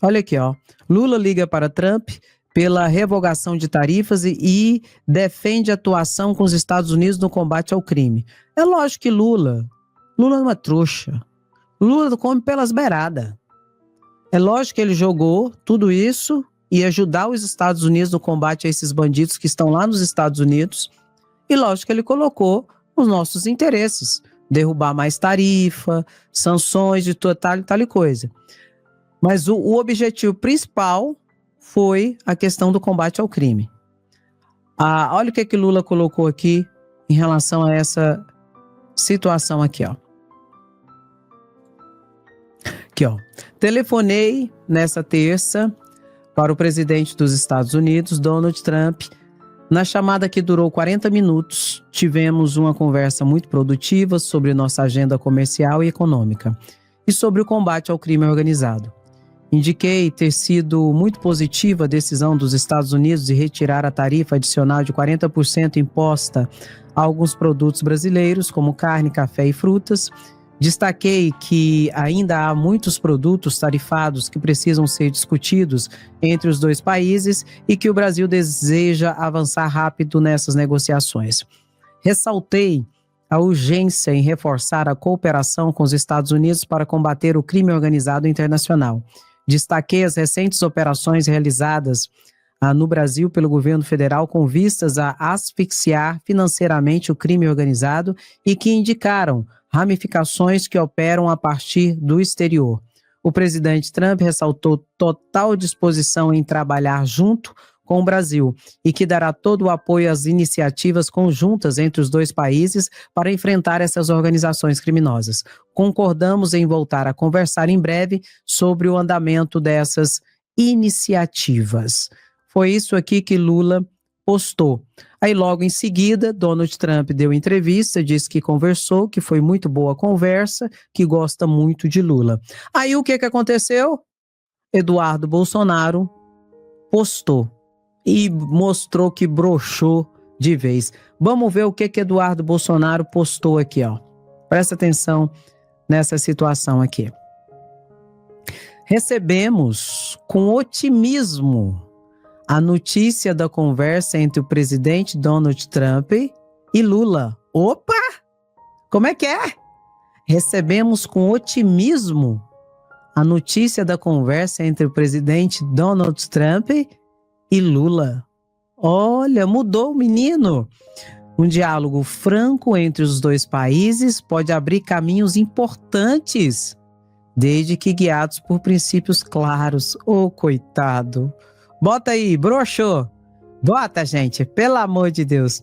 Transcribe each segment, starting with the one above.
Olha aqui, ó. Lula liga para Trump pela revogação de tarifas e defende atuação com os Estados Unidos no combate ao crime. É lógico que Lula não é trouxa. Lula come pelas beiradas. É lógico que ele jogou tudo isso e ajudar os Estados Unidos no combate a esses bandidos que estão lá nos Estados Unidos. E lógico que ele colocou os nossos interesses. Derrubar mais tarifa, sanções de tal e tal coisa. Mas o objetivo principal foi a questão do combate ao crime. Olha o que Lula colocou aqui em relação a essa situação aqui, ó. Aqui, ó. Telefonei nessa terça para o presidente dos Estados Unidos, Donald Trump. Na chamada que durou 40 minutos, tivemos uma conversa muito produtiva sobre nossa agenda comercial e econômica e sobre o combate ao crime organizado. Indiquei ter sido muito positiva a decisão dos Estados Unidos de retirar a tarifa adicional de 40% imposta a alguns produtos brasileiros, como carne, café e frutas. Destaquei que ainda há muitos produtos tarifados que precisam ser discutidos entre os dois países e que o Brasil deseja avançar rápido nessas negociações. Ressaltei a urgência em reforçar a cooperação com os Estados Unidos para combater o crime organizado internacional. Destaquei as recentes operações realizadas no Brasil pelo governo federal com vistas a asfixiar financeiramente o crime organizado e que indicaram ramificações que operam a partir do exterior. O presidente Trump ressaltou total disposição em trabalhar junto com o Brasil e que dará todo o apoio às iniciativas conjuntas entre os dois países para enfrentar essas organizações criminosas. Concordamos em voltar a conversar em breve sobre o andamento dessas iniciativas. Foi isso aqui que Lula postou. Aí logo em seguida, Donald Trump deu entrevista, disse que conversou, que foi muito boa a conversa, que gosta muito de Lula. Aí o que aconteceu? Eduardo Bolsonaro postou e mostrou que broxou de vez. Vamos ver o que Eduardo Bolsonaro postou aqui, ó. Presta atenção nessa situação aqui. Recebemos com otimismo a notícia da conversa entre o presidente Donald Trump e Lula. Opa! Como é que é? Recebemos com otimismo a notícia da conversa entre o presidente Donald Trump e Lula. Olha, mudou o menino. Um diálogo franco entre os dois países pode abrir caminhos importantes, desde que guiados por princípios claros. Ô, coitado. Bota aí, broxou. Bota, gente, pelo amor de Deus.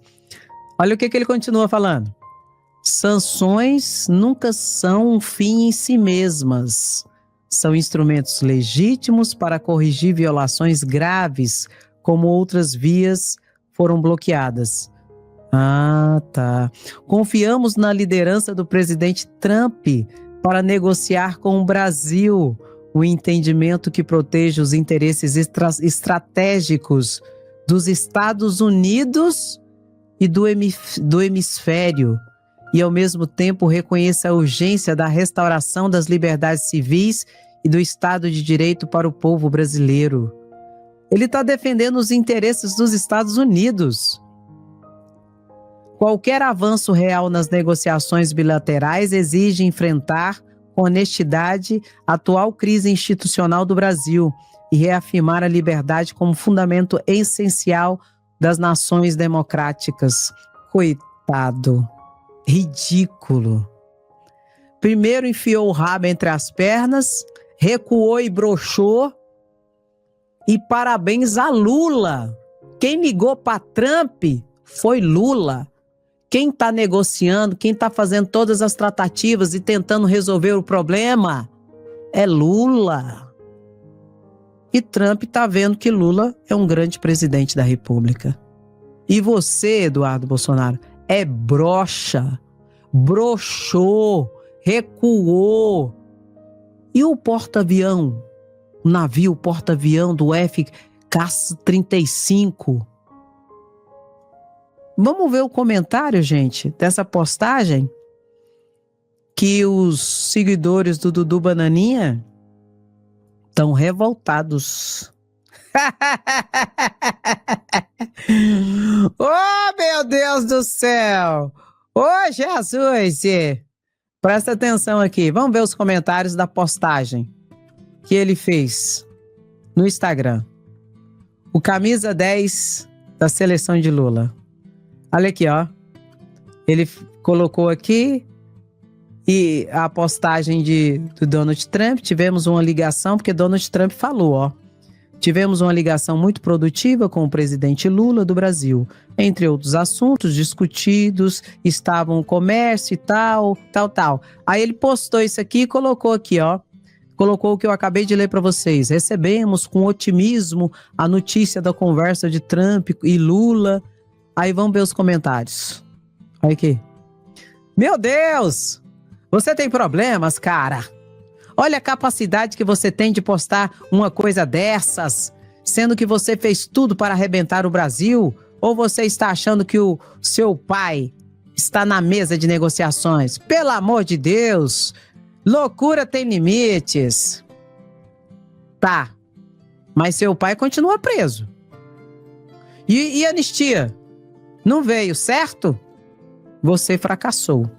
Olha o que ele continua falando. Sanções nunca são um fim em si mesmas. São instrumentos legítimos para corrigir violações graves, como outras vias foram bloqueadas. Ah, tá. Confiamos na liderança do presidente Trump para negociar com o Brasil o entendimento que proteja os interesses estratégicos dos Estados Unidos e do hemisfério, e ao mesmo tempo reconheça a urgência da restauração das liberdades civis e do Estado de Direito para o povo brasileiro. Ele está defendendo os interesses dos Estados Unidos. Qualquer avanço real nas negociações bilaterais exige enfrentar com honestidade a atual crise institucional do Brasil e reafirmar a liberdade como fundamento essencial das nações democráticas. Coitado. Ridículo. Primeiro enfiou o rabo entre as pernas, recuou e broxou. E parabéns a Lula. Quem ligou para Trump foi Lula. Quem está negociando, quem está fazendo todas as tratativas e tentando resolver o problema é Lula. E Trump está vendo que Lula é um grande presidente da República. E você, Eduardo Bolsonaro, é broxa, broxou, recuou. E o porta-avião, o navio porta-avião do FK-35? Vamos ver o comentário, gente, dessa postagem que os seguidores do Dudu Bananinha Estão revoltados. Oh, meu Deus do céu! Ô, Jesus! Presta atenção aqui. Vamos ver os comentários da postagem que ele fez no Instagram. O camisa 10 da seleção de Lula. Olha aqui, ó. Ele colocou aqui e a postagem do Donald Trump. Tivemos uma ligação, porque Donald Trump falou, ó. Tivemos uma ligação muito produtiva com o presidente Lula do Brasil. Entre outros assuntos discutidos, estavam o comércio e tal. Aí ele postou isso aqui e colocou aqui, ó. Colocou o que eu acabei de ler para vocês. Recebemos com otimismo a notícia da conversa de Trump e Lula. Aí vamos ver os comentários. Olha aqui. Meu Deus! Você tem problemas, cara? Olha a capacidade que você tem de postar uma coisa dessas, sendo que você fez tudo para arrebentar o Brasil? Ou você está achando que o seu pai está na mesa de negociações? Pelo amor de Deus! Loucura tem limites. Tá, mas seu pai continua preso. E anistia? Não veio, certo? Você fracassou.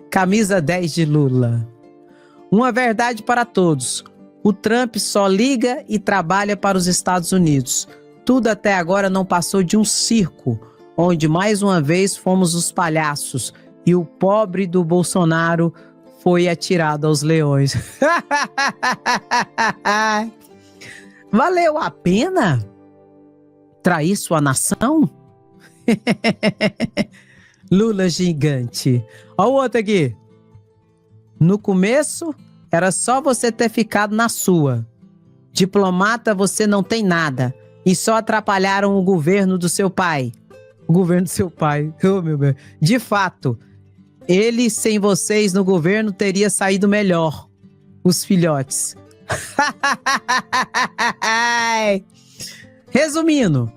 Camisa 10 de Lula. Uma verdade para todos. O Trump só liga e trabalha para os Estados Unidos. Tudo até agora não passou de um circo, onde mais uma vez fomos os palhaços e o pobre do Bolsonaro foi atirado aos leões. Valeu a pena trair sua nação? Lula gigante. Olha o outro aqui. No começo, era só você ter ficado na sua. Diplomata, você não tem nada. E só atrapalharam o governo do seu pai. O governo do seu pai. Oh, meu Deus. De fato, ele sem vocês no governo teria saído melhor. Os filhotes. Resumindo,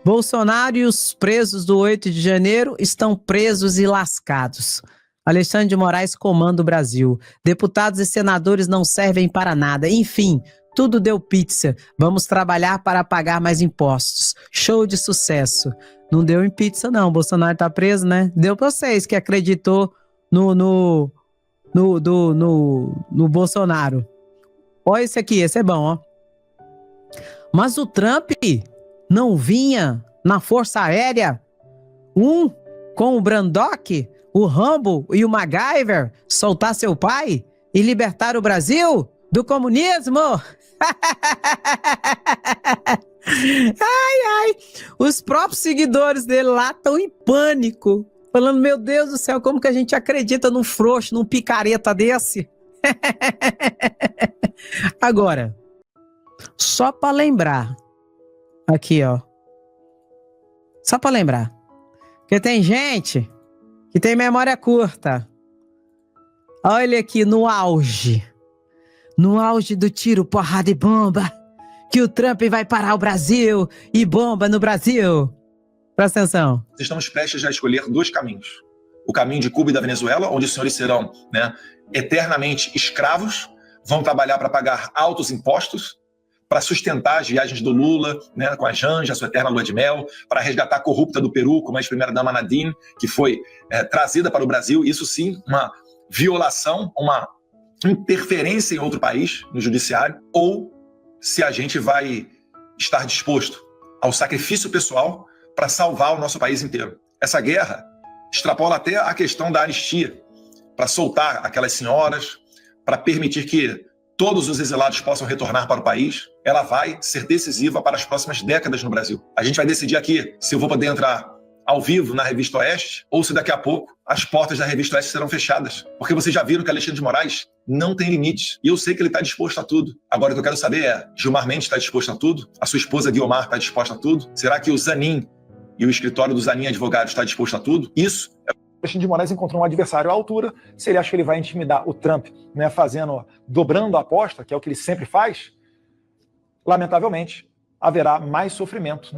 Bolsonaro e os presos do 8 de janeiro estão presos e lascados. Alexandre de Moraes comanda o Brasil. Deputados e senadores não servem para nada. Enfim, tudo deu pizza. Vamos trabalhar para pagar mais impostos. Show de sucesso. Não deu em pizza, não. Bolsonaro tá preso, né? Deu pra vocês que acreditou no Bolsonaro. Olha esse aqui, esse é bom, ó. Mas o Trump não vinha na Força Aérea? Com o Brandock, o Rambo e o MacGyver soltar seu pai e libertar o Brasil do comunismo? Ai, os próprios seguidores dele lá estão em pânico, falando, meu Deus do céu, como que a gente acredita num frouxo, num picareta desse? Agora, só para lembrar, aqui ó, só para lembrar, porque tem gente que tem memória curta. Olha aqui no auge do tiro, porrada e bomba, que o Trump vai parar o Brasil e bomba no Brasil. Presta atenção. Estamos prestes a escolher dois caminhos. O caminho de Cuba e da Venezuela, onde os senhores serão, eternamente escravos, vão trabalhar para pagar altos impostos, para sustentar as viagens do Lula, com a Janja, sua eterna lua de mel, para resgatar a corrupta do Peru, como a ex-primeira-dama Nadine, que foi trazida para o Brasil. Isso sim, uma violação, uma interferência em outro país, no judiciário, ou se a gente vai estar disposto ao sacrifício pessoal para salvar o nosso país inteiro. Essa guerra extrapola até a questão da anistia, para soltar aquelas senhoras, para permitir que todos os exilados possam retornar para o país. Ela vai ser decisiva para as próximas décadas no Brasil. A gente vai decidir aqui se eu vou poder entrar ao vivo na Revista Oeste ou se daqui a pouco as portas da Revista Oeste serão fechadas. Porque vocês já viram que Alexandre de Moraes não tem limites. E eu sei que ele está disposto a tudo. Agora, o que eu quero saber é, Gilmar Mendes está disposto a tudo? A sua esposa Guiomar está disposta a tudo? Será que o Zanin e o escritório do Zanin Advogados está disposto a tudo? Isso Alexandre de Moraes encontrou um adversário à altura. Se ele acha que ele vai intimidar o Trump, dobrando a aposta, que é o que ele sempre faz, lamentavelmente, haverá mais sofrimento,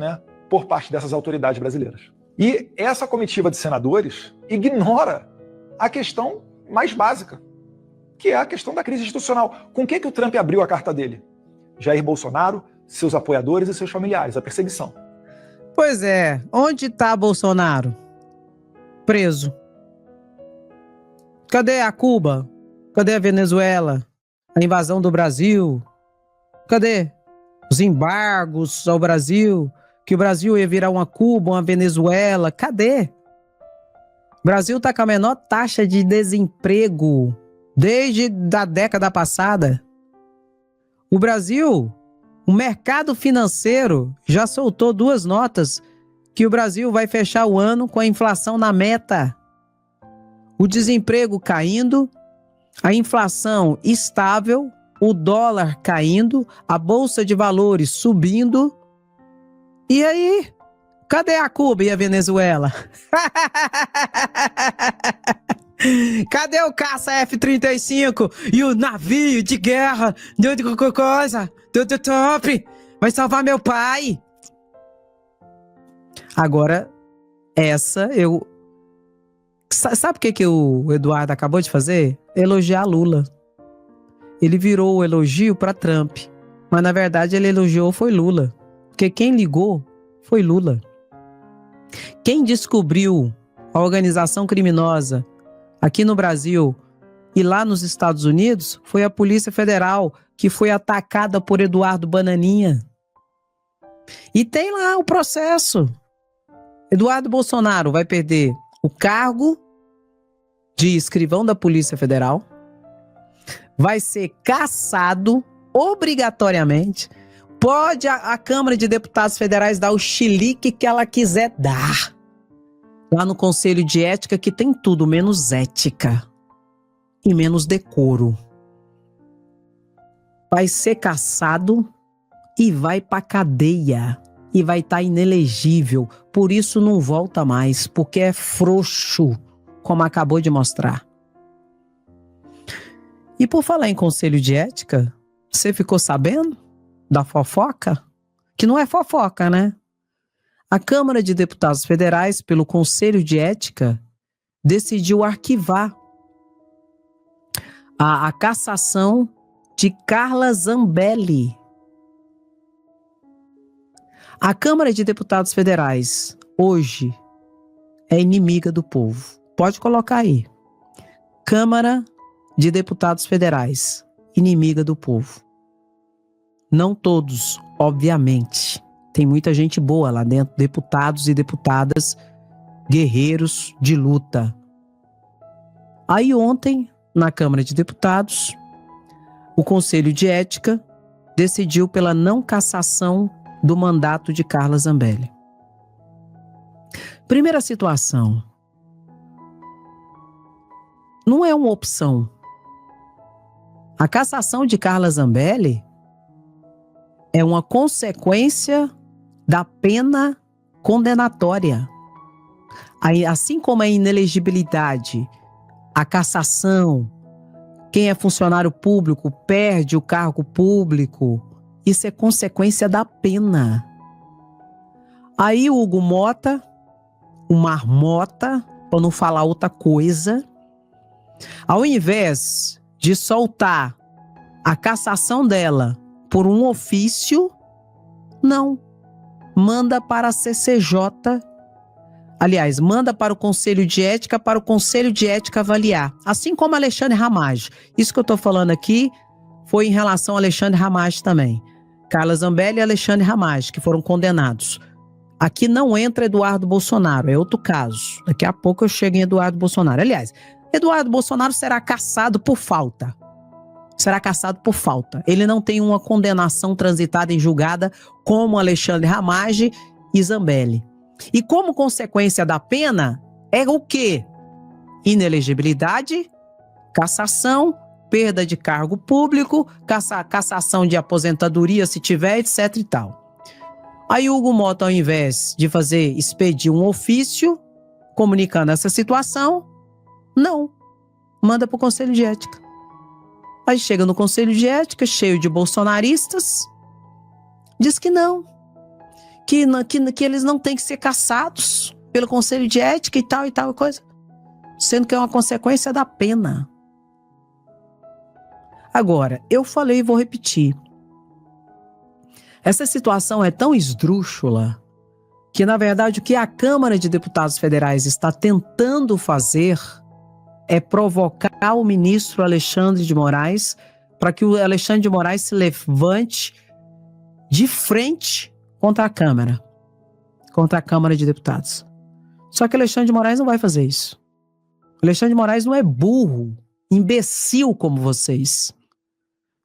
por parte dessas autoridades brasileiras. E essa comitiva de senadores ignora a questão mais básica. que é a questão da crise institucional. Com o que o Trump abriu a carta dele? Jair Bolsonaro, seus apoiadores e seus familiares, a perseguição. Pois é, onde está Bolsonaro? Preso. Cadê a Cuba? Cadê a Venezuela? A invasão do Brasil? Cadê os embargos ao Brasil? Que o Brasil ia virar uma Cuba, uma Venezuela? Cadê? O Brasil está com a menor taxa de desemprego desde a década passada. O Brasil, o mercado financeiro já soltou 2 notas que o Brasil vai fechar o ano com a inflação na meta. O desemprego caindo, a inflação estável, o dólar caindo, a bolsa de valores subindo. E aí, cadê a Cuba e a Venezuela? Cadê o caça F-35 e o navio de guerra do top? Vai salvar meu pai. Agora, sabe o que o Eduardo acabou de fazer? Elogiar Lula. Ele virou o elogio para Trump. Mas, na verdade, ele elogiou foi Lula. Porque quem ligou foi Lula. Quem descobriu a organização criminosa aqui no Brasil e lá nos Estados Unidos foi a Polícia Federal, que foi atacada por Eduardo Bananinha. E tem lá o processo. Eduardo Bolsonaro vai perder o cargo de escrivão da Polícia Federal, vai ser cassado obrigatoriamente. Pode a Câmara de Deputados Federais dar o chilique que ela quiser dar. Lá no Conselho de Ética, que tem tudo menos ética e menos decoro. Vai ser cassado e vai pra cadeia. E vai estar inelegível. Por isso não volta mais, porque é frouxo, como acabou de mostrar. E por falar em Conselho de Ética, você ficou sabendo da fofoca? Que não é fofoca, né? A Câmara de Deputados Federais, pelo Conselho de Ética, decidiu arquivar a cassação de Carla Zambelli. A Câmara de Deputados Federais, hoje, é inimiga do povo. Pode colocar aí. Câmara de Deputados Federais, inimiga do povo. Não todos, obviamente. Tem muita gente boa lá dentro, deputados e deputadas, guerreiros de luta. Aí ontem, na Câmara de Deputados, o Conselho de Ética decidiu pela não cassação do mandato de Carla Zambelli. Primeira situação. Não é uma opção. A cassação de Carla Zambelli é uma consequência da pena condenatória. Assim como a inelegibilidade, a cassação, quem é funcionário público perde o cargo público, isso é consequência da pena. Aí o Hugo Mota, o Marmota, para não falar outra coisa, ao invés de soltar a cassação dela por um ofício, não. Manda para a CCJ, aliás, manda para o Conselho de Ética, para o Conselho de Ética avaliar. Assim como Alexandre Ramage. Isso que eu estou falando aqui foi em relação a Alexandre Ramage também. Carla Zambelli e Alexandre Ramage, que foram condenados. Aqui não entra Eduardo Bolsonaro, é outro caso. Daqui a pouco eu chego em Eduardo Bolsonaro. Aliás, Eduardo Bolsonaro será cassado por falta. Será cassado por falta. Ele não tem uma condenação transitada em julgada como Alexandre Ramage e Zambelli. E como consequência da pena, é o quê? Inelegibilidade, cassação, perda de cargo público, cassação de aposentadoria se tiver, etc e tal. Aí o Hugo Mota, ao invés de expedir um ofício comunicando essa situação, não, manda para o Conselho de Ética. Aí chega no Conselho de Ética, cheio de bolsonaristas, diz que não, que eles não têm que ser cassados pelo Conselho de Ética e tal coisa, sendo que é uma consequência da pena. Agora, eu falei e vou repetir. Essa situação é tão esdrúxula que, na verdade, o que a Câmara de Deputados Federais está tentando fazer é provocar o ministro Alexandre de Moraes para que o Alexandre de Moraes se levante de frente contra a Câmara de Deputados. Só que Alexandre de Moraes não vai fazer isso. Alexandre de Moraes não é burro, imbecil como vocês,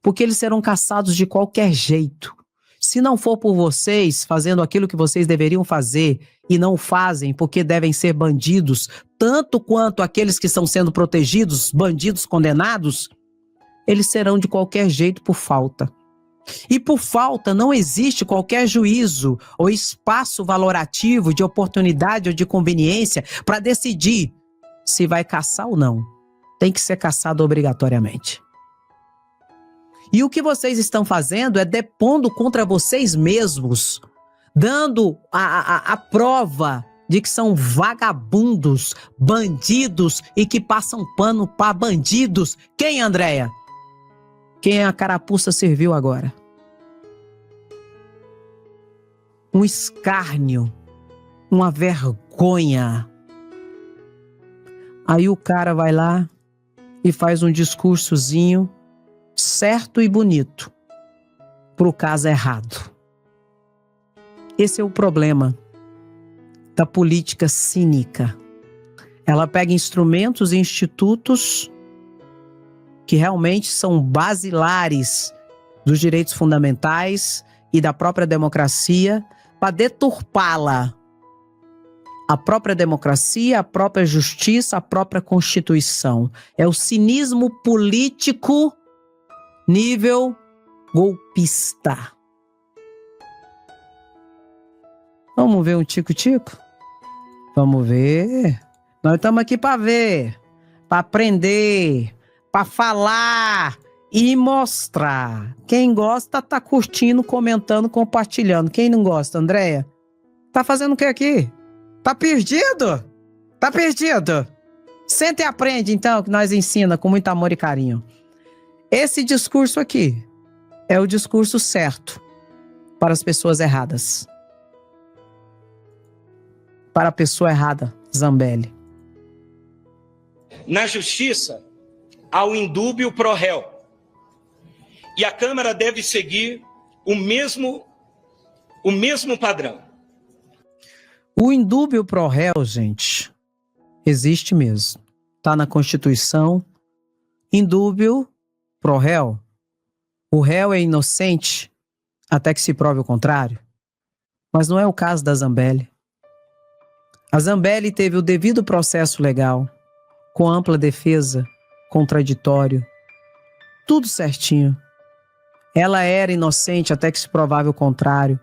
porque eles serão caçados de qualquer jeito. Se não for por vocês fazendo aquilo que vocês deveriam fazer e não fazem porque devem ser bandidos, tanto quanto aqueles que estão sendo protegidos, bandidos condenados, eles serão de qualquer jeito por falta. E por falta não existe qualquer juízo ou espaço valorativo de oportunidade ou de conveniência para decidir se vai caçar ou não. Tem que ser caçado obrigatoriamente. E o que vocês estão fazendo é depondo contra vocês mesmos, dando a prova de que são vagabundos, bandidos e que passam pano para bandidos. Quem, Andréia? Quem a carapuça serviu agora? Um escárnio, uma vergonha. Aí o cara vai lá e faz um discursozinho certo e bonito pro caso errado. Esse é o problema da política cínica. Ela pega instrumentos e institutos que realmente são basilares dos direitos fundamentais e da própria democracia para deturpá-la. A própria democracia, a própria justiça, a própria Constituição. É o cinismo político nível golpista. Vamos ver um tico-tico? Vamos ver. Nós estamos aqui para ver, para aprender, para falar e mostrar. Quem gosta tá curtindo, comentando, compartilhando. Quem não gosta, Andréia? Tá fazendo o que aqui? Tá perdido? Tá perdido? Senta e aprende então, que nós ensina com muito amor e carinho. Esse discurso aqui é o discurso certo para as pessoas erradas. Para a pessoa errada, Zambelli. Na justiça, há o indúbio pro réu. E a Câmara deve seguir o mesmo padrão. O indúbio pro réu, gente, existe mesmo. Está na Constituição. Indúbio pro réu. O réu é inocente até que se prove o contrário. Mas não é o caso da Zambelli. A Zambelli teve o devido processo legal, com ampla defesa, contraditório, tudo certinho. Ela era inocente até que se provava o contrário.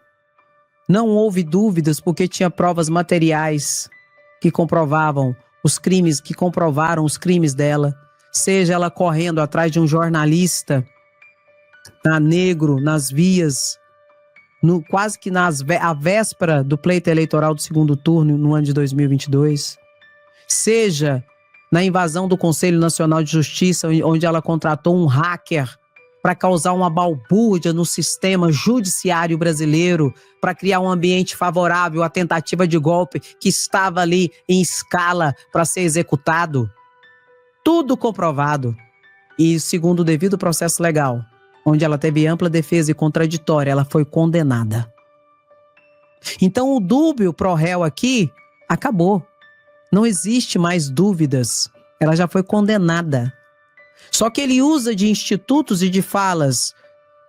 Não houve dúvidas porque tinha provas materiais que comprovavam os crimes, que comprovaram os crimes dela. Seja ela correndo atrás de um jornalista negro nas vias, quase que a véspera do pleito eleitoral do segundo turno no ano de 2022. Seja na invasão do Conselho Nacional de Justiça, onde ela contratou um hacker para causar uma balbúrdia no sistema judiciário brasileiro, para criar um ambiente favorável à tentativa de golpe que estava ali em escala para ser executado. Tudo comprovado. E segundo o devido processo legal, onde ela teve ampla defesa e contraditória, ela foi condenada. Então o dúbio pro réu aqui acabou. Não existe mais dúvidas. Ela já foi condenada. Só que ele usa de institutos e de falas,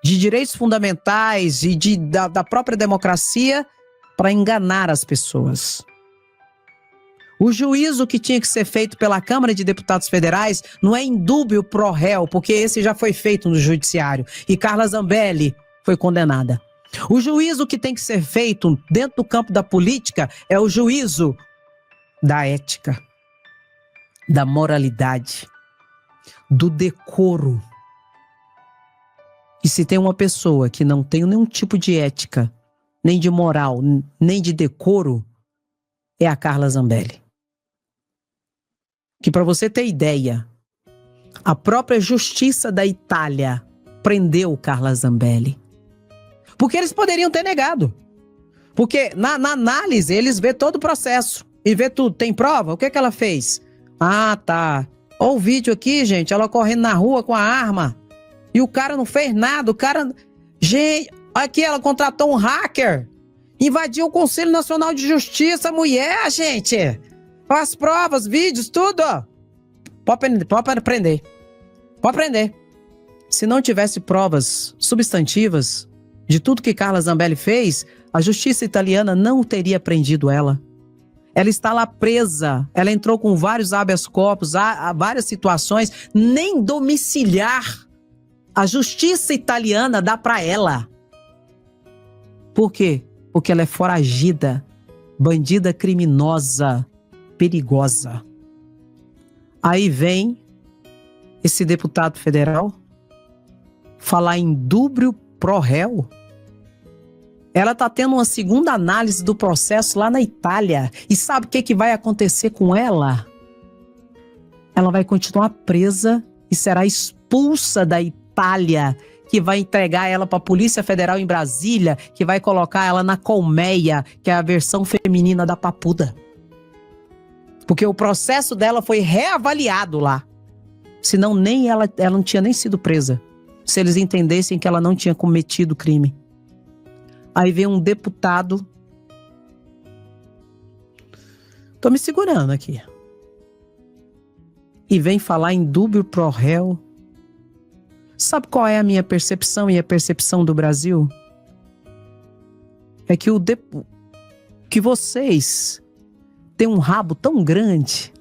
de direitos fundamentais e da própria democracia para enganar as pessoas. O juízo que tinha que ser feito pela Câmara de Deputados Federais não é indúbio pro réu, porque esse já foi feito no judiciário. E Carla Zambelli foi condenada. O juízo que tem que ser feito dentro do campo da política é o juízo da ética, da moralidade, do decoro. E se tem uma pessoa que não tem nenhum tipo de ética, nem de moral, nem de decoro, é a Carla Zambelli. Que, para você ter ideia, A própria justiça da Itália prendeu Carla Zambelli. Porque eles poderiam ter negado. Porque na análise eles vê todo o processo e vê tudo. Tem prova? O que ela fez? Ah, tá. Olha o vídeo aqui, gente. Ela correndo na rua com a arma. E o cara não fez nada. O cara... Gente, aqui ela contratou um hacker. Invadiu o Conselho Nacional de Justiça. Mulher, gente. As provas, vídeos, tudo. Pode prender. Pode prender. Se não tivesse provas substantivas de tudo que Carla Zambelli fez, a justiça italiana não teria prendido ela. Ela está lá presa. Ela entrou com vários habeas corpus, há várias situações. Nem domiciliar a justiça italiana dá para ela. Por quê? Porque ela é foragida, bandida criminosa, perigosa. Aí vem esse deputado federal falar em dúbio pro réu. Ela está tendo uma segunda análise do processo lá na Itália. E sabe o que vai acontecer com ela? Ela vai continuar presa e será expulsa da Itália, que vai entregar ela para a Polícia Federal em Brasília, que vai colocar ela na colmeia, que é a versão feminina da papuda. Porque o processo dela foi reavaliado lá. Senão nem ela não tinha nem sido presa. Se eles entendessem que ela não tinha cometido crime. Aí vem um deputado. Tô me segurando aqui. E vem falar em dúbio pro réu. Sabe qual é a minha percepção e a percepção do Brasil? É que vocês têm um rabo tão grande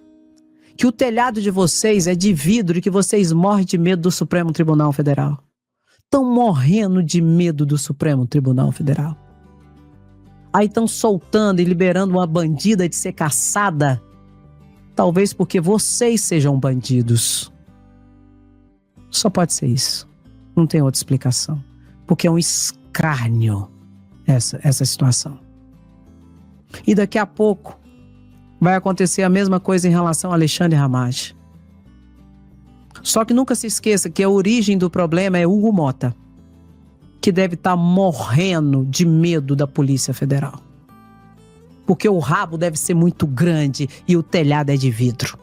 que o telhado de vocês é de vidro e que vocês morrem de medo do Supremo Tribunal Federal. Estão morrendo de medo do Supremo Tribunal Federal. Aí estão soltando e liberando uma bandida de ser caçada, talvez porque vocês sejam bandidos. Só pode ser isso. Não tem outra explicação. Porque é um escárnio essa situação. E daqui a pouco vai acontecer a mesma coisa em relação a Alexandre Ramagem. Só que nunca se esqueça que a origem do problema é Hugo Mota, que deve estar morrendo de medo da Polícia Federal. Porque o rabo deve ser muito grande e o telhado é de vidro.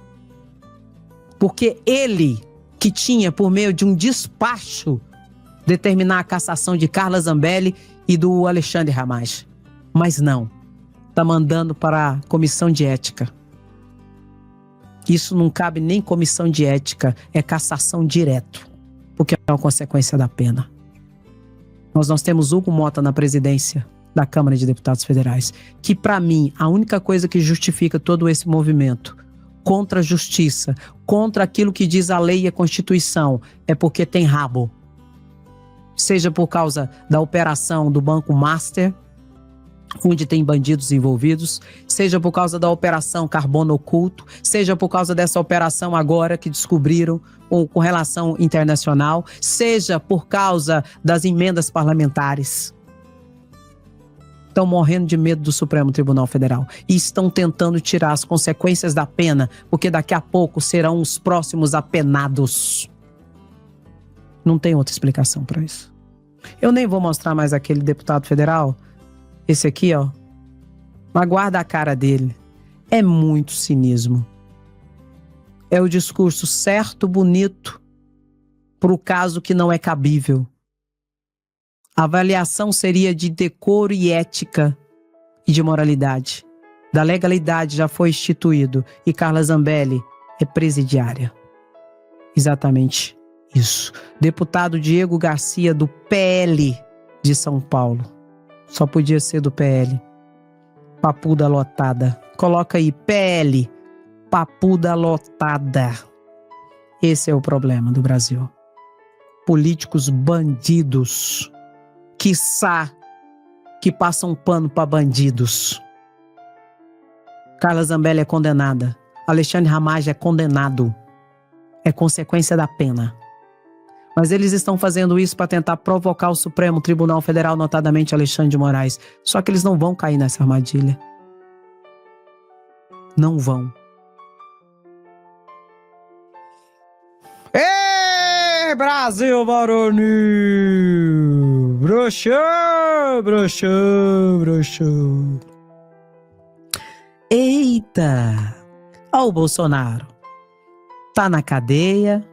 Porque ele, que tinha por meio de um despacho, determinar a cassação de Carla Zambelli e do Alexandre Ramagem. Mas não, está mandando para a comissão de ética. Isso não cabe nem comissão de ética, é cassação direto, porque é uma consequência da pena. Nós temos Hugo Mota na presidência da Câmara de Deputados Federais, que para mim, a única coisa que justifica todo esse movimento contra a justiça, contra aquilo que diz a lei e a Constituição, é porque tem rabo. Seja por causa da operação do Banco Master, onde tem bandidos envolvidos, seja por causa da operação Carbono Oculto, seja por causa dessa operação agora que descobriram com relação internacional, seja por causa das emendas parlamentares. Estão morrendo de medo do Supremo Tribunal Federal e estão tentando tirar as consequências da pena, porque daqui a pouco serão os próximos apenados. Não tem outra explicação para isso. Eu nem vou mostrar mais aquele deputado federal. Esse aqui, ó, aguarda a cara dele. É muito cinismo. É o discurso certo, bonito, para o caso que não é cabível. A avaliação seria de decoro e ética e de moralidade. Da legalidade já foi instituído e Carla Zambelli é presidiária. Exatamente isso. Deputado Diego Garcia, do PL de São Paulo. Só podia ser do PL. Papuda lotada. Coloca aí, PL. Papuda lotada. Esse é o problema do Brasil. Políticos bandidos. Quiçá que passam pano para bandidos. Carla Zambelli é condenada. Alexandre Ramagem é condenado. É consequência da pena. Mas eles estão fazendo isso para tentar provocar o Supremo Tribunal Federal, notadamente Alexandre de Moraes. Só que eles não vão cair nessa armadilha. Não vão. Brasil varonil! Broxou, broxou, broxou. Eita! Ó o Bolsonaro. Tá na cadeia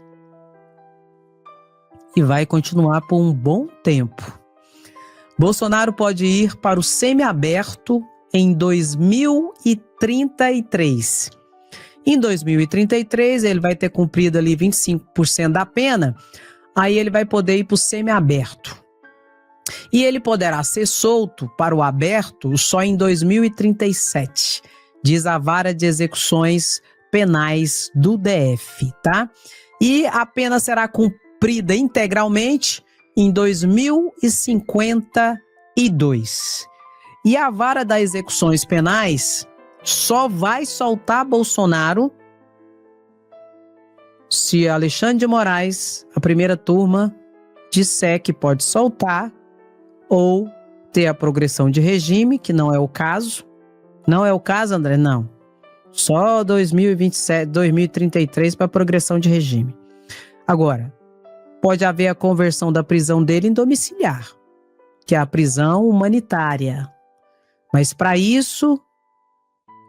e vai continuar por um bom tempo. Bolsonaro pode ir para o semiaberto em 2033. Em 2033, ele vai ter cumprido ali 25% da pena, aí ele vai poder ir para o semiaberto. E ele poderá ser solto para o aberto só em 2037, diz a Vara de Execuções Penais do DF, tá? E a pena será cumprida integralmente em 2052. E a Vara das Execuções Penais só vai soltar Bolsonaro se Alexandre de Moraes, a primeira turma, disser que pode soltar ou ter a progressão de regime, que não é o caso. Não é o caso, André? Não. Só 2027, 2033 para progressão de regime. Agora, pode haver a conversão da prisão dele em domiciliar, que é a prisão humanitária. Mas para isso,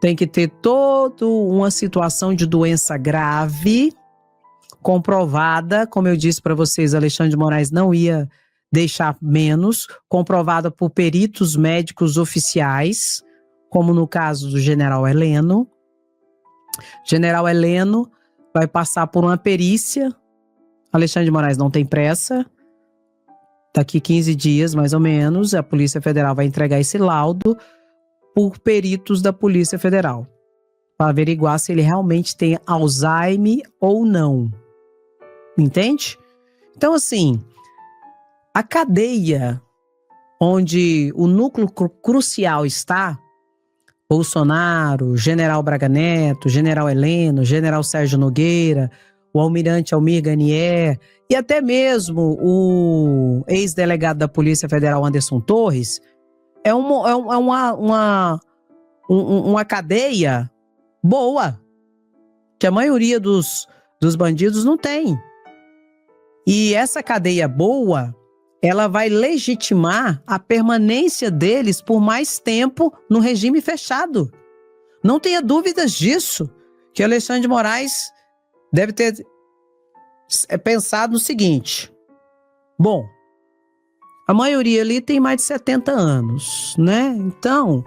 tem que ter toda uma situação de doença grave, comprovada, como eu disse para vocês, Alexandre de Moraes não ia deixar menos, comprovada por peritos médicos oficiais, como no caso do general Heleno. General Heleno vai passar por uma perícia. Alexandre de Moraes não tem pressa. Daqui 15 dias, mais ou menos, a Polícia Federal vai entregar esse laudo por peritos da Polícia Federal, para averiguar se ele realmente tem Alzheimer ou não. Entende? Então, assim, a cadeia onde o núcleo crucial está, Bolsonaro, General Braga Neto, General Heleno, General Sérgio Nogueira, o Almirante Almir Garnier e até mesmo o ex-delegado da Polícia Federal Anderson Torres, é uma cadeia boa, que a maioria dos bandidos não tem. E essa cadeia boa, ela vai legitimar a permanência deles por mais tempo no regime fechado. Não tenha dúvidas disso, que Alexandre de Moraes deve ter pensado no seguinte: bom, a maioria ali tem mais de 70 anos, né? Então,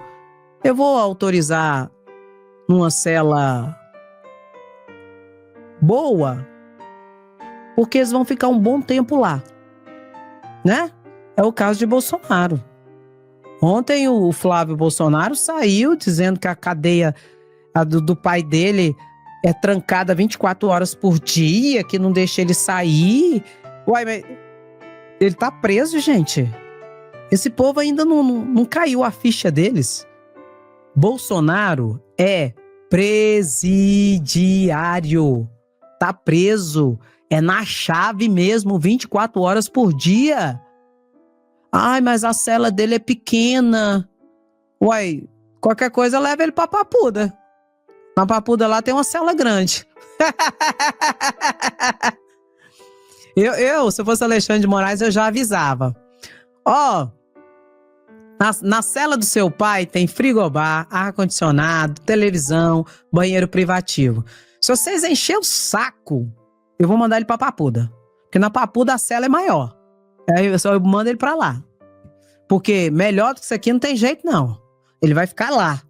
eu vou autorizar numa cela boa, porque eles vão ficar um bom tempo lá, né? É o caso de Bolsonaro. Ontem o Flávio Bolsonaro saiu dizendo que a cadeia do pai dele é trancada 24 horas por dia, que não deixa ele sair. Uai, mas ele tá preso, gente. Esse povo ainda não caiu a ficha deles. Bolsonaro é presidiário. Tá preso. É na chave mesmo, 24 horas por dia. Ai, mas a cela dele é pequena. Uai, qualquer coisa leva ele pra Papuda. Na Papuda lá tem uma cela grande. Se eu fosse Alexandre de Moraes, eu já avisava. Na cela do seu pai tem frigobar, ar-condicionado, televisão, banheiro privativo. Se vocês encherem o saco, eu vou mandar ele pra Papuda. Porque na Papuda a cela é maior. Aí eu só mando ele pra lá. Porque melhor do que isso aqui não tem jeito, não. Ele vai ficar lá.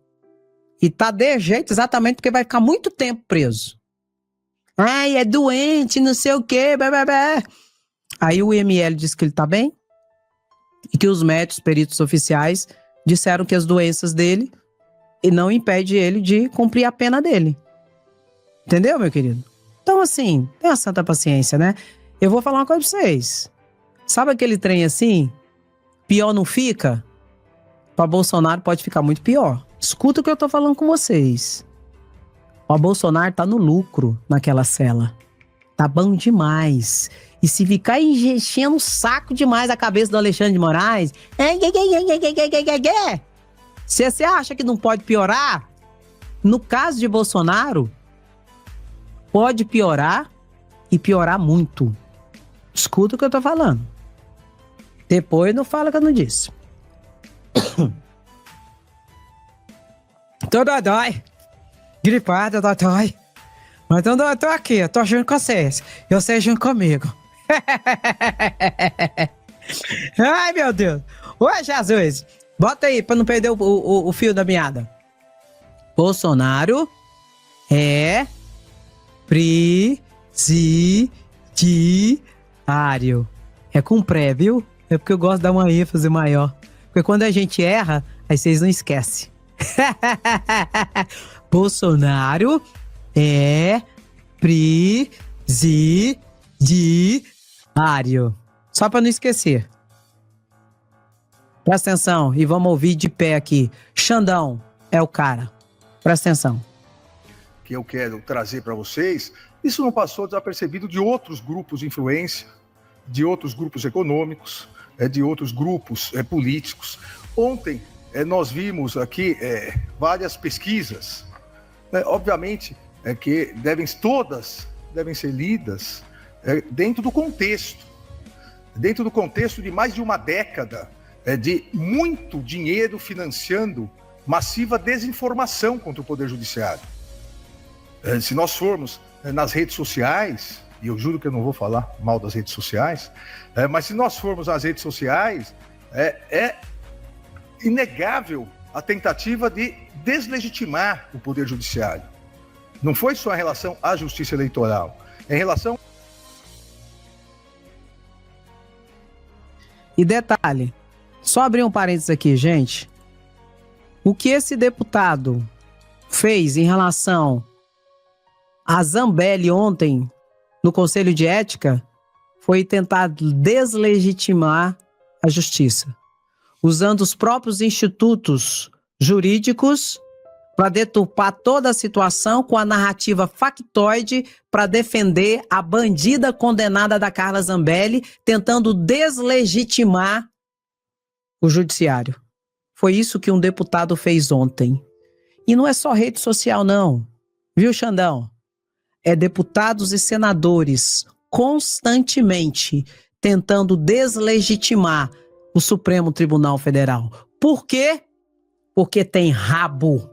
E tá de jeito exatamente porque vai ficar muito tempo preso. Ai, é doente, não sei o quê, blá. Aí o IML disse que ele tá bem. E que os médicos, peritos oficiais, disseram que as doenças dele não impedem ele de cumprir a pena dele. Entendeu, meu querido? Então, assim, tenha santa paciência, né? Eu vou falar uma coisa pra vocês. Sabe aquele trem assim? Pior não fica? Pra Bolsonaro pode ficar muito pior. Escuta o que eu tô falando com vocês. O Bolsonaro tá no lucro naquela cela. Tá bom demais. E se ficar enchendo o saco demais a cabeça do Alexandre de Moraes... Se você acha que não pode piorar, no caso de Bolsonaro, pode piorar e piorar muito. Escuta o que eu tô falando. Depois não fala que eu não disse. Tô dói. Gripado, dói. Mas eu tô aqui, eu tô junto com vocês. Vocês junto comigo. Ai, meu Deus. Ô, Jesus. Bota aí pra não perder o fio da meada. Bolsonaro é presidiário. É com pré, viu? É porque eu gosto de dar uma ênfase maior. Porque quando a gente erra, aí vocês não esquecem. Bolsonaro é presidiário. Só pra não esquecer. Presta atenção e vamos ouvir de pé aqui. Xandão é o cara. Presta atenção. Que eu quero trazer para vocês, isso não passou desapercebido de outros grupos de influência, de outros grupos econômicos, de outros grupos políticos. Ontem nós vimos aqui várias pesquisas, obviamente que todas devem ser lidas dentro do contexto de mais de uma década de muito dinheiro financiando massiva desinformação contra o Poder Judiciário. Se nós formos nas redes sociais, e eu juro que eu não vou falar mal das redes sociais, mas se nós formos nas redes sociais, é inegável a tentativa de deslegitimar o Poder Judiciário. Não foi só em relação à justiça eleitoral, é em relação... E detalhe, só abrir um parênteses aqui, gente. O que esse deputado fez em relação a Zambelli ontem no Conselho de Ética foi tentar deslegitimar a justiça, usando os próprios institutos jurídicos para deturpar toda a situação com a narrativa factoide para defender a bandida condenada da Carla Zambelli, tentando deslegitimar o judiciário. Foi isso que um deputado fez ontem. E não é só rede social, não. Viu, Xandão? É deputados e senadores constantemente tentando deslegitimar o Supremo Tribunal Federal. Por quê? Porque tem rabo.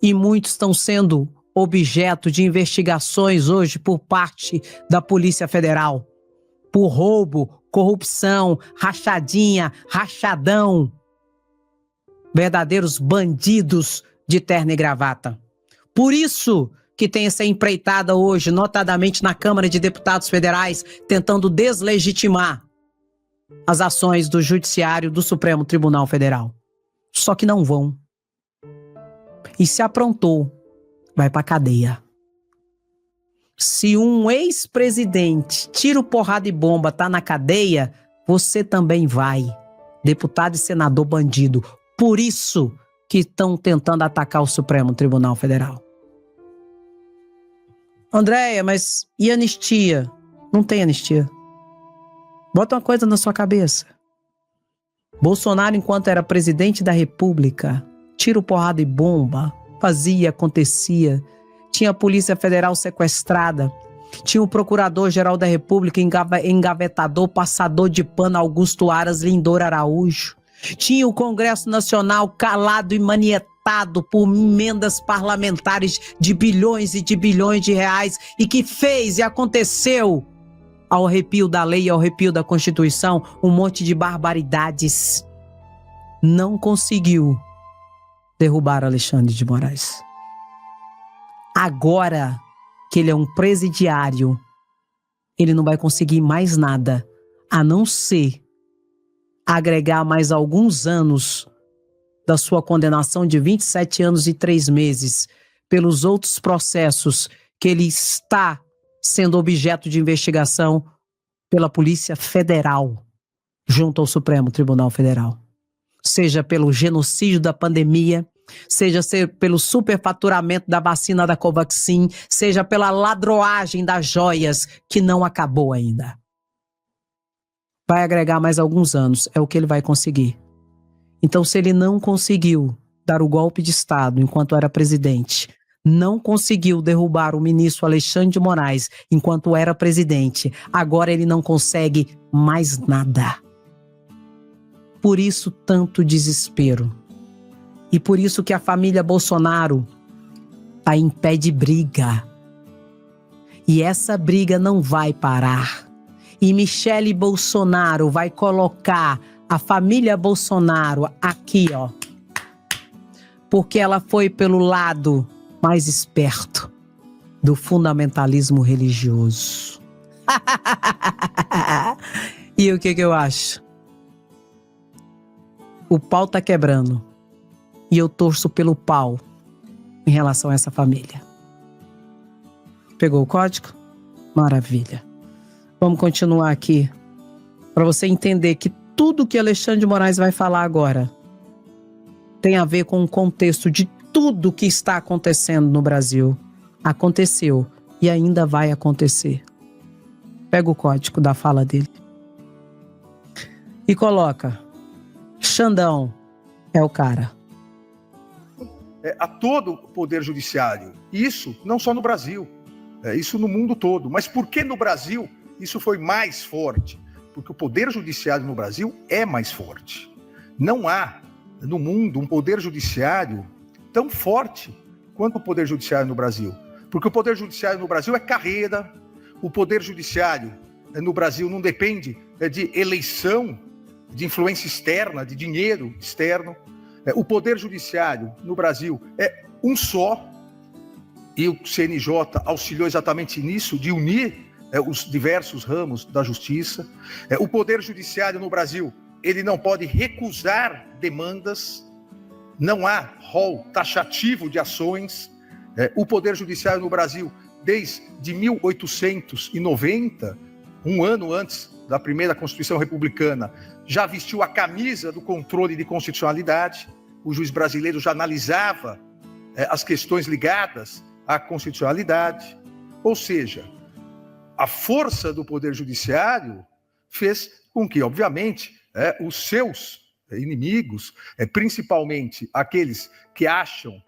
E muitos estão sendo objeto de investigações hoje por parte da Polícia Federal. Por roubo, corrupção, rachadinha, rachadão. Verdadeiros bandidos de terno e gravata. Por isso que tem essa empreitada hoje, notadamente na Câmara de Deputados Federais, tentando deslegitimar as ações do Judiciário do Supremo Tribunal Federal. Só que não vão. E se aprontou, vai pra cadeia. Se um ex-presidente tiro, porrada e bomba tá na cadeia, você também vai. Deputado e senador bandido. Por isso que estão tentando atacar o Supremo Tribunal Federal. Andréia, mas e anistia? Não tem anistia. Bota uma coisa na sua cabeça. Bolsonaro, enquanto era presidente da República, tiro, porrada e bomba, fazia, acontecia. Tinha a Polícia Federal sequestrada. Tinha o Procurador-Geral da República, engavetador, passador de pano Augusto Aras Lindor Araújo. Tinha o Congresso Nacional calado e manietado por emendas parlamentares de bilhões e de bilhões de reais e que fez e aconteceu, ao arrepio da lei e ao arrepio da Constituição, um monte de barbaridades. Não conseguiu derrubar Alexandre de Moraes. Agora que ele é um presidiário, ele não vai conseguir mais nada, a não ser agregar mais alguns anos da sua condenação de 27 anos e 3 meses pelos outros processos que ele está sendo objeto de investigação pela Polícia Federal junto ao Supremo Tribunal Federal. Seja pelo genocídio da pandemia, seja pelo superfaturamento da vacina da Covaxin, seja pela ladroagem das joias que não acabou ainda. Vai agregar mais alguns anos, é o que ele vai conseguir. Então, se ele não conseguiu dar o golpe de Estado enquanto era presidente, não conseguiu derrubar o ministro Alexandre de Moraes enquanto era presidente. Agora ele não consegue mais nada. Por isso tanto desespero. E por isso que a família Bolsonaro está em pé de briga. E essa briga não vai parar. E Michele Bolsonaro vai colocar a família Bolsonaro aqui, ó. Porque ela foi pelo lado mais esperto do fundamentalismo religioso. E o que eu acho? O pau tá quebrando. E eu torço pelo pau em relação a essa família. Pegou o código? Maravilha. Vamos continuar aqui para você entender que tudo que Alexandre de Moraes vai falar agora tem a ver com o contexto de tudo que está acontecendo no Brasil. Aconteceu e ainda vai acontecer. Pega o código da fala dele e coloca: Xandão é o cara. A todo o poder judiciário. Isso não só no Brasil, isso no mundo todo. Mas por que no Brasil isso foi mais forte? Porque o poder judiciário no Brasil é mais forte. Não há no mundo um poder judiciário tão forte quanto o poder judiciário no Brasil. Porque o poder judiciário no Brasil é carreira, o poder judiciário no Brasil não depende de eleição, de influência externa, de dinheiro externo. O poder judiciário no Brasil é um só, e o CNJ auxiliou exatamente nisso, de unir os diversos ramos da justiça. O poder judiciário no Brasil, ele não pode recusar demandas, não há rol taxativo de ações. O poder judiciário no Brasil, desde 1890, um ano antes da primeira Constituição Republicana, já vestiu a camisa do controle de constitucionalidade. O juiz brasileiro já analisava as questões ligadas à constitucionalidade. Ou seja, a força do poder judiciário fez com que, obviamente, os seus inimigos, principalmente aqueles que acham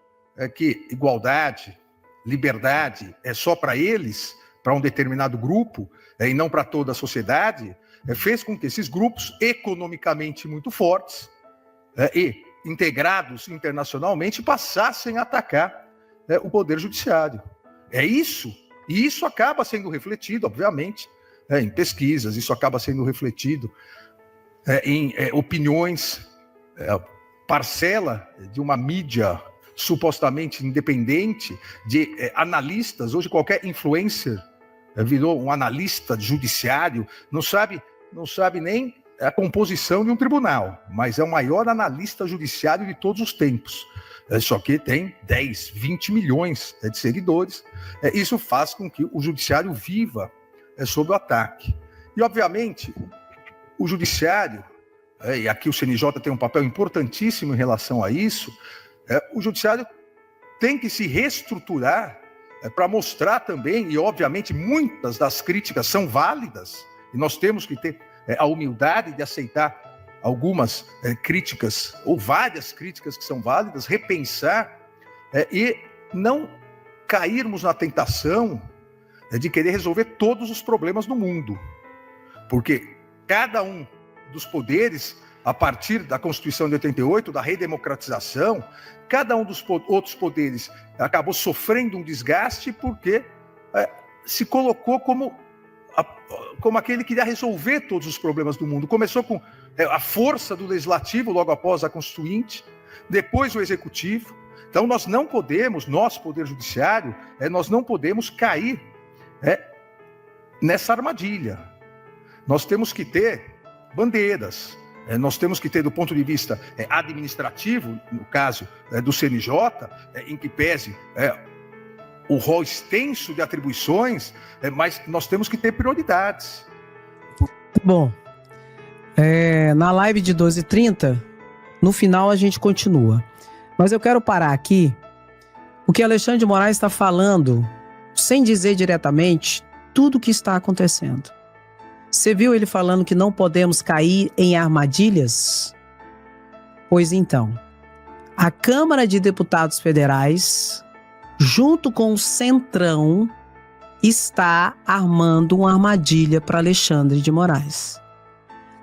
que igualdade, liberdade é só para eles, para um determinado grupo, e não para toda a sociedade, fez com que esses grupos economicamente muito fortes e integrados internacionalmente passassem a atacar o poder judiciário. É isso, e isso acaba sendo refletido, obviamente, em pesquisas, isso acaba sendo refletido em opiniões, parcela de uma mídia supostamente independente, de analistas. Hoje qualquer influencer virou um analista judiciário, não sabe nem a composição de um tribunal, mas é o maior analista judiciário de todos os tempos. Só que tem 10, 20 milhões de seguidores. Isso faz com que o judiciário viva sob o ataque. E, obviamente, o judiciário, e aqui o CNJ tem um papel importantíssimo em relação a isso, o judiciário tem que se reestruturar para mostrar também, e obviamente muitas das críticas são válidas, e nós temos que ter a humildade de aceitar algumas críticas, ou várias críticas que são válidas, repensar e não cairmos na tentação de querer resolver todos os problemas do mundo. Porque cada um dos poderes, a partir da Constituição de 88, da redemocratização, cada um dos outros poderes acabou sofrendo um desgaste porque se colocou como aquele que iria resolver todos os problemas do mundo. Começou com a força do legislativo logo após a Constituinte, depois o executivo. Então nós não podemos, nosso poder judiciário, nós não podemos cair nessa armadilha. Nós temos que ter bandeiras, nós temos que ter, do ponto de vista administrativo, no caso do CNJ, em que pese o rol extenso de atribuições, mas nós temos que ter prioridades. Bom, na live de 12h30, no final a gente continua. Mas eu quero parar aqui, o que Alexandre de Moraes está falando, sem dizer diretamente, tudo o que está acontecendo. Você viu ele falando que não podemos cair em armadilhas? Pois então, a Câmara de Deputados Federais, junto com o Centrão, está armando uma armadilha para Alexandre de Moraes.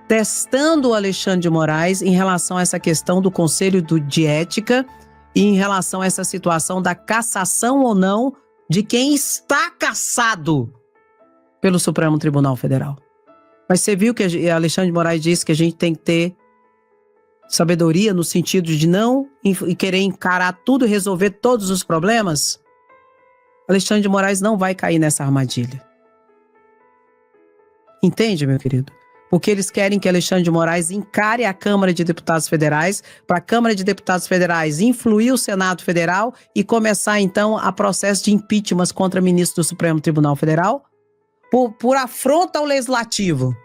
Testando o Alexandre de Moraes em relação a essa questão do Conselho de Ética e em relação a essa situação da cassação ou não de quem está cassado pelo Supremo Tribunal Federal. Mas você viu que Alexandre de Moraes disse que a gente tem que ter sabedoria no sentido de não querer encarar tudo e resolver todos os problemas? Alexandre de Moraes não vai cair nessa armadilha. Entende, meu querido? Porque eles querem que Alexandre de Moraes encare a Câmara de Deputados Federais, para a Câmara de Deputados Federais influir o Senado Federal e começar, então, a processo de impeachment contra ministro do Supremo Tribunal Federal por afronta ao Legislativo.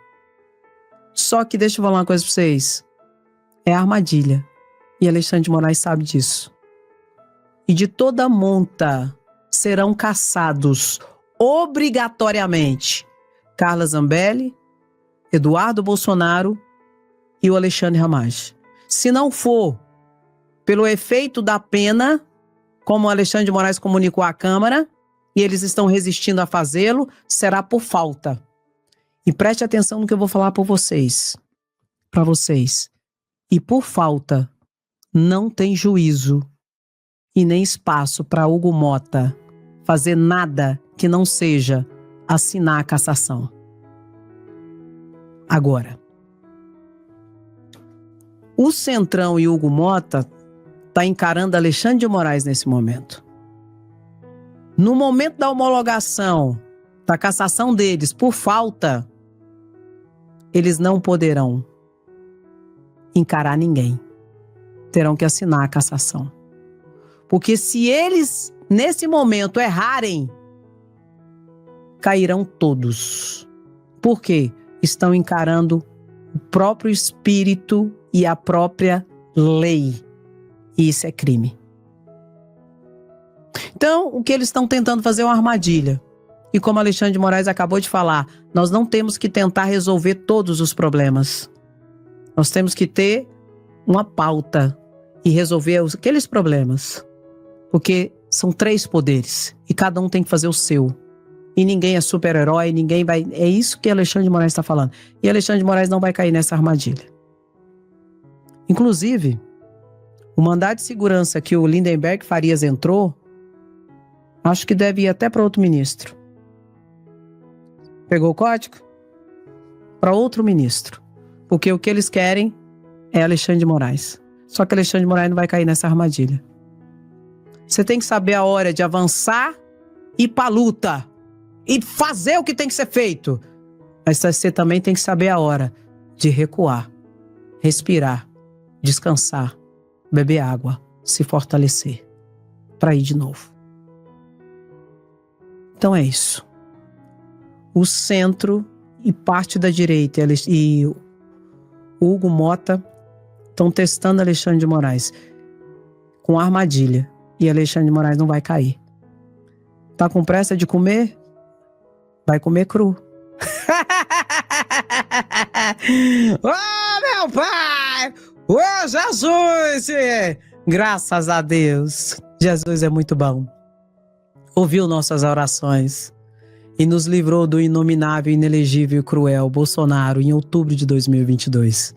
Só que, deixa eu falar uma coisa para vocês, é armadilha. E Alexandre de Moraes sabe disso. E de toda monta serão cassados obrigatoriamente Carla Zambelli, Eduardo Bolsonaro e o Alexandre Ramagem. Se não for pelo efeito da pena, como o Alexandre de Moraes comunicou à Câmara, e eles estão resistindo a fazê-lo, será por falta. E preste atenção no que eu vou falar para vocês. E por falta, não tem juízo e nem espaço para Hugo Mota fazer nada que não seja assinar a cassação. Agora, o Centrão e Hugo Mota tá encarando Alexandre de Moraes nesse momento. No momento da homologação, da cassação deles por falta, eles não poderão encarar ninguém. Terão que assinar a cassação. Porque se eles, nesse momento, errarem, cairão todos. Por quê? Estão encarando o próprio espírito e a própria lei. E isso é crime. Então, o que eles estão tentando fazer é uma armadilha. E como Alexandre de Moraes acabou de falar, nós não temos que tentar resolver todos os problemas. Nós temos que ter uma pauta e resolver aqueles problemas. Porque são 3 poderes e cada um tem que fazer o seu. E ninguém é super-herói, ninguém vai... É isso que Alexandre de Moraes está falando. E Alexandre de Moraes não vai cair nessa armadilha. Inclusive, o mandado de segurança que o Lindenberg Farias entrou, acho que deve ir até para outro ministro. Pegou o código? Para outro ministro. Porque o que eles querem é Alexandre de Moraes. Só que Alexandre de Moraes não vai cair nessa armadilha. Você tem que saber a hora de avançar e ir para a luta. E fazer o que tem que ser feito. Mas você também tem que saber a hora de recuar, respirar, descansar, beber água, se fortalecer, para ir de novo. Então é isso. O centro e parte da direita e o Hugo Mota estão testando Alexandre de Moraes com armadilha. E Alexandre de Moraes não vai cair. Tá com pressa de comer? Vai comer cru. Oh, meu pai! Oh, Jesus! Graças a Deus. Jesus é muito bom. Ouviu nossas orações e nos livrou do inominável, inelegível e cruel Bolsonaro em outubro de 2022.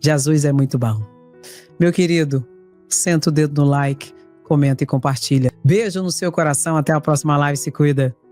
Jesus é muito bom. Meu querido, senta o dedo no like, comenta e compartilha. Beijo no seu coração. Até a próxima live. Se cuida.